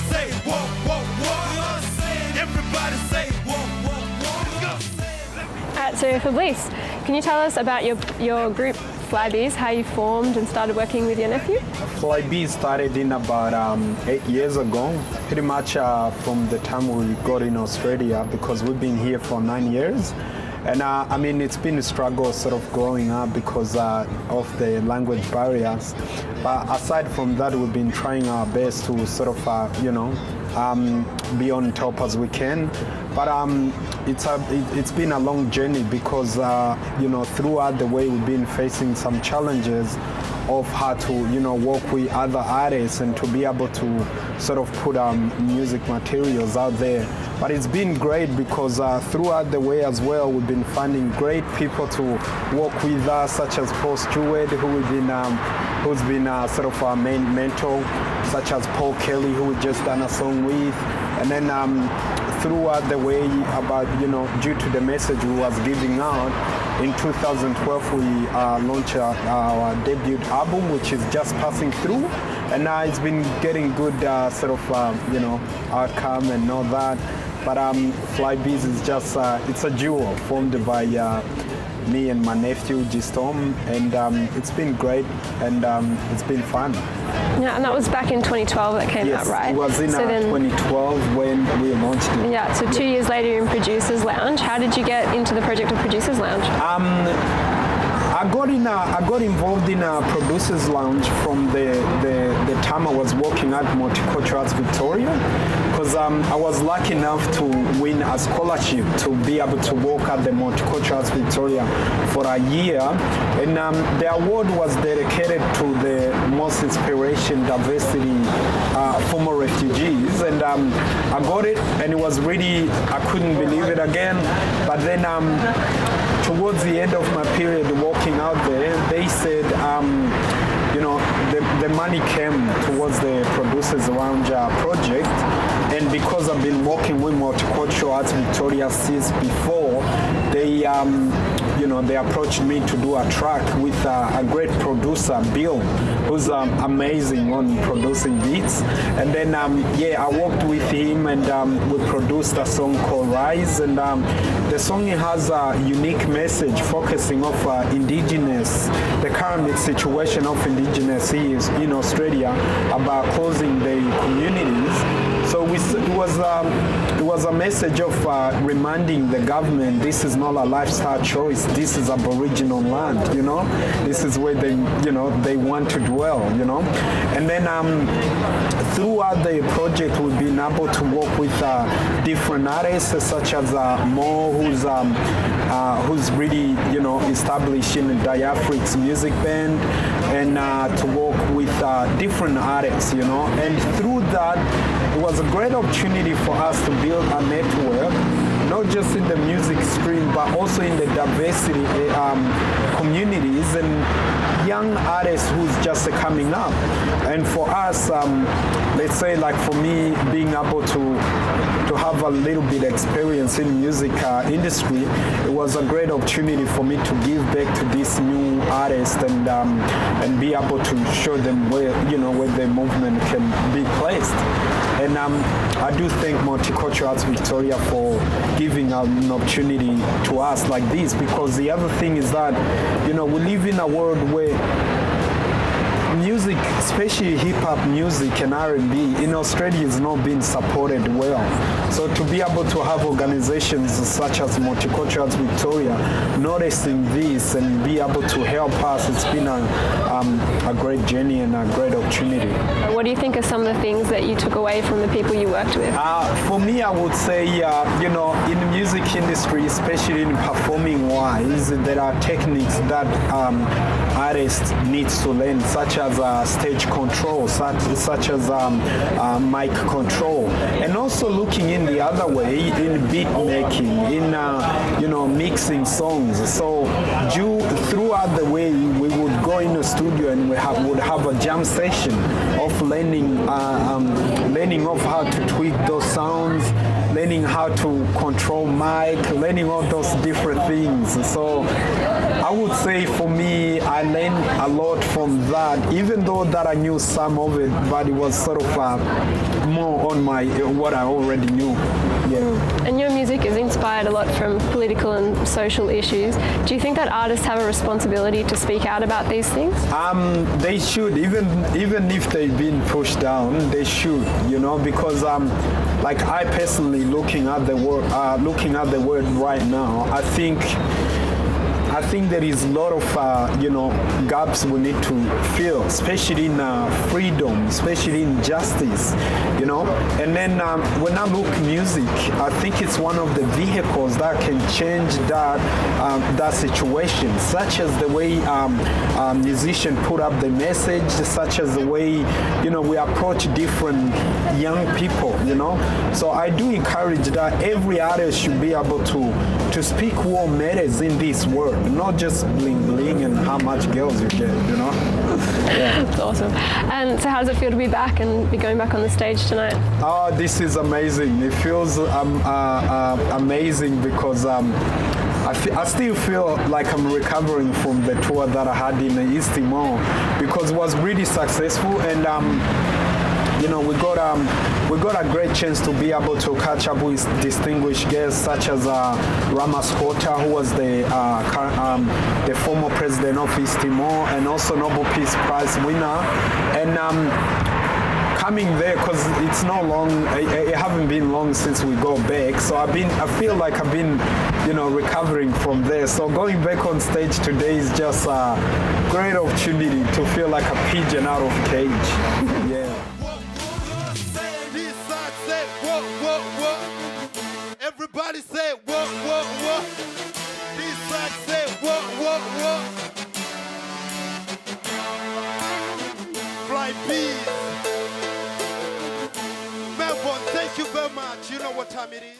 say whoa, whoa, whoa. Everybody say whoa, whoa, whoa. So Fablice, can you tell us about your group Fablice, how you formed and started working with your nephew? Fablice started in about 8 years ago, pretty much from the time we got in Australia, because we've been here for 9 years. And I mean, it's been a struggle sort of growing up because of the language barriers. But aside from that, we've been trying our best to sort of, be on top as we can. But it's been a long journey because, throughout the way we've been facing some challenges of how to, work with other artists and to be able to sort of put music materials out there. But it's been great because throughout the way as well, we've been finding great people to work with us, such as Paul Stewart, who's been sort of our main mentor, such as Paul Kelly, who we just done a song with. And then throughout the way, due to the message we was giving out, in 2012 we launched our debut album, which is Just Passing Through, and it's been getting good outcome and all that. But Fablice is just it's a duo formed by me and my nephew Gistom, and it's been great, and it's been fun. Yeah, and that was back in 2012 that came out, right? It was in 2012 when we launched it. Yeah, so 2 years later you're in Producers Lounge. How did you get into the project of Producers Lounge? I got involved in a Producers Lounge from the time I was working at Multicultural Arts Victoria, because I was lucky enough to win a scholarship to be able to work at the Multicultural Arts Victoria for a year, and the award was dedicated to the most inspiration, diversity, former refugees, and I got it, and it was really, I couldn't believe it again. But then towards the end of my period working out there, they said, the money came towards the Producers Lounge project, and because I've been working with Multicultural Arts Victoria since before, they approached me to do a track with a great producer, Bill, who's amazing on producing beats. And then, I worked with him, and we produced a song called Rise, and the song has a unique message focusing on the current situation of Indigenous is in Australia, about closing the communities. So it was a message of reminding the government this is not a lifestyle choice. This is Aboriginal land, This is where they want to dwell, And then throughout the project, we've been able to work with different artists, such as Mo, who's really, establishing a Diafrix music band, and to work with different artists, And through that, it was a great opportunity for us to build a network, not just in the music stream, but also in the diversity communities and young artists who's just coming up. And for us, let's say, like for me, being able to have a little bit experience in music industry, it was a great opportunity for me to give back to these new artists and be able to show them where the movement can be placed. And I do thank Multicultural Arts Victoria for giving an opportunity to us like this, because the other thing is that, we live in a world where music, especially hip-hop music and R&B, in Australia is not being supported well. So to be able to have organizations such as Multicultural Arts Victoria noticing this and be able to help us, it's been a great journey and a great opportunity. What do you think are some of the things that you took away from the people you worked with? For me, I would say, in the music industry, especially in performing wise, there are techniques that artists need to learn, such as stage control, such as mic control, and also looking in the other way in beat making, in mixing songs. So throughout the way, we would go in the studio and would have a jam session of learning of how to tweak those sounds, learning how to control mic, learning all those different things. So I would say for me, I learned a lot from that, even though that I knew some of it, but it was sort of more on my what I already knew. Yeah. And your music is inspired a lot from political and social issues. Do you think that artists have a responsibility to speak out about these things? They should, even if they've been pushed down, they should, you know, because like I personally looking at the world right now, I think there is a lot of gaps we need to fill, especially in freedom, especially in justice, you know. And then when I look music, I think it's one of the vehicles that can change that situation, such as the way musicians put up the message, such as the way we approach different young people, you know. So I do encourage that every artist should be able to speak what matters in this world, not just bling bling and how much girls you get, you know. Yeah. That's awesome. And so how does it feel to be back and be going back on the stage tonight? Oh, this is amazing. It feels amazing because I still feel like I'm recovering from the tour that I had in East Timor, because it was really successful, and we got a great chance to be able to catch up with distinguished guests such as Rama Squatter, who was the former president of East Timor and also Nobel Peace Prize winner. And coming there, because it's not long, it haven't been long since we go back, so I feel like I've been recovering from there. So going back on stage today is just a great opportunity to feel like a pigeon out of cage. Yeah. Everybody say what, what? This side say what? Fly peace. Melbourne, thank you very much. You know what time it is?